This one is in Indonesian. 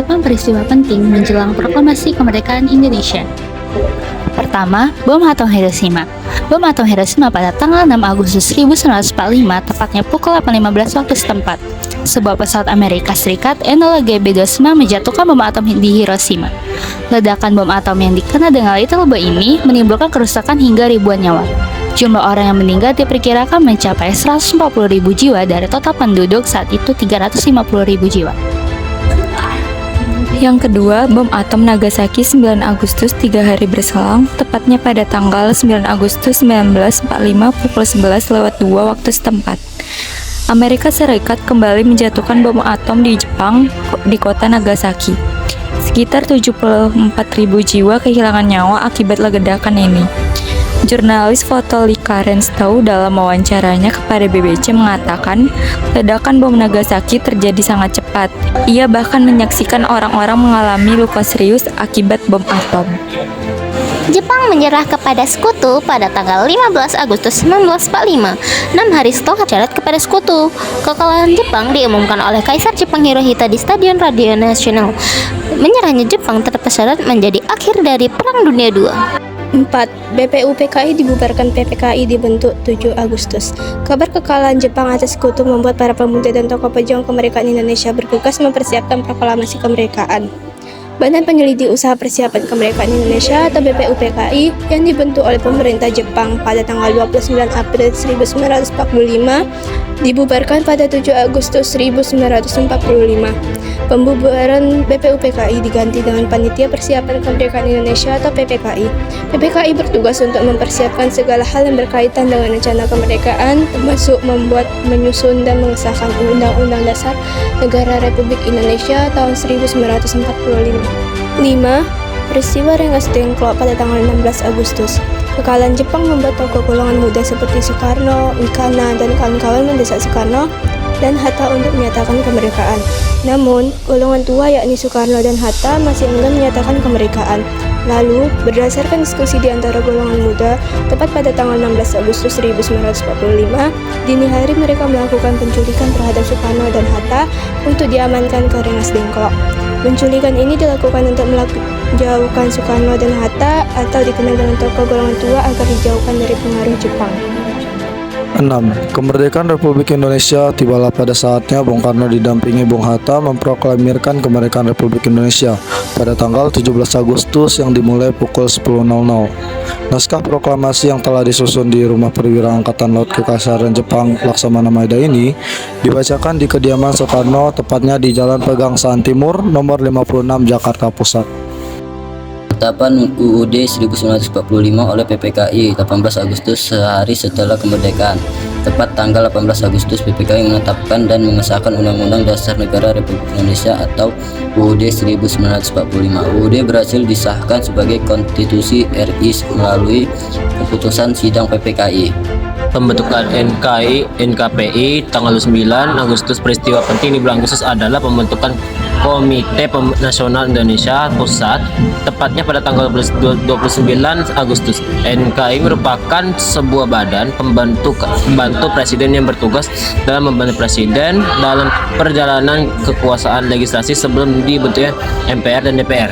beberapa peristiwa penting menjelang proklamasi kemerdekaan Indonesia. Pertama, bom atom Hiroshima. Bom atom Hiroshima pada tanggal 6 Agustus 1945, tepatnya pukul 8.15 waktu setempat. Sebuah pesawat Amerika Serikat Enola Gay-29 menjatuhkan bom atom di Hiroshima. Ledakan bom atom yang dikenal dengan Little Boy ini menimbulkan kerusakan hingga ribuan nyawa. Jumlah orang yang meninggal diperkirakan mencapai 140.000 jiwa dari total penduduk saat itu 350.000 jiwa. Yang kedua, bom atom Nagasaki 9 Agustus 3 hari berselang, tepatnya pada tanggal 9 Agustus 1945 pukul 11:02 waktu setempat. Amerika Serikat kembali menjatuhkan bom atom di Jepang di kota Nagasaki. Sekitar 74.000 jiwa kehilangan nyawa akibat ledakan ini. Jurnalis foto Lee Karen-Stowe dalam wawancaranya kepada BBC mengatakan ledakan bom Nagasaki terjadi sangat cepat. Ia bahkan menyaksikan orang-orang mengalami luka serius akibat bom atom. Jepang menyerah kepada sekutu pada tanggal 15 Agustus 1945, 6 hari setelah syarat kepada sekutu. Kekalahan Jepang diumumkan oleh Kaisar Jepang Hirohito di Stadion Radio Nasional. Menyerahnya Jepang terpersyarat menjadi akhir dari Perang Dunia II. 4. BPUPKI dibubarkan, PPKI dibentuk 7 Agustus. Kabar kekalahan Jepang atas sekutu membuat para pemuda dan tokoh pejuang kemerdekaan Indonesia bergegas mempersiapkan proklamasi kemerdekaan. Badan Penyelidik Usaha Persiapan Kemerdekaan Indonesia atau BPUPKI yang dibentuk oleh pemerintah Jepang pada tanggal 29 April 1945 dibubarkan pada 7 Agustus 1945. Pembubaran BPUPKI diganti dengan Panitia Persiapan Kemerdekaan Indonesia atau PPKI. PPKI bertugas untuk mempersiapkan segala hal yang berkaitan dengan rencana kemerdekaan, termasuk membuat, menyusun, dan mengesahkan Undang-Undang Dasar Negara Republik Indonesia tahun 1945. 5. Peristiwa Rengas Dengklok pada tanggal 16 Agustus. Kekalahan Jepang membuat tokoh golongan muda seperti Soekarno, Wikana, dan kawan-kawan mendesak Soekarno dan Hatta untuk menyatakan kemerdekaan. Namun, golongan tua yakni Soekarno dan Hatta masih enggan menyatakan kemerdekaan. Lalu, berdasarkan diskusi di antara golongan muda, tepat pada tanggal 16 Agustus 1945, dini hari mereka melakukan penculikan terhadap Soekarno dan Hatta untuk diamankan ke Rengas Dengklok. Penculikan ini dilakukan untuk menjauhkan Soekarno dan Hatta atau dikenal dengan tokoh golongan tua agar dijauhkan dari pengaruh Jepang. 6. Kemerdekaan Republik Indonesia tibalah pada saatnya Bung Karno didampingi Bung Hatta memproklamirkan kemerdekaan Republik Indonesia pada tanggal 17 Agustus yang dimulai pukul 10.00. Naskah proklamasi yang telah disusun di Rumah Perwira Angkatan Laut Kekaisaran Jepang Laksamana Maeda ini dibacakan di kediaman Soekarno, tepatnya di Jalan Pegangsaan Timur, nomor 56, Jakarta Pusat. Penetapan UUD 1945 oleh PPKI 18 Agustus sehari setelah kemerdekaan. Tepat tanggal 18 Agustus PPKI menetapkan dan mengesahkan Undang-Undang Dasar Negara Republik Indonesia atau UUD 1945. UUD berhasil disahkan sebagai konstitusi RI melalui keputusan sidang PPKI. Pembentukan NKPI tanggal 9 Agustus. Peristiwa penting di bulan Agustus adalah pembentukan Komite Nasional Indonesia Pusat, tepatnya pada tanggal 29 Agustus. NKI merupakan sebuah badan pembantu presiden yang bertugas dalam membantu presiden dalam perjalanan kekuasaan legislasi sebelum dibentuknya MPR dan DPR.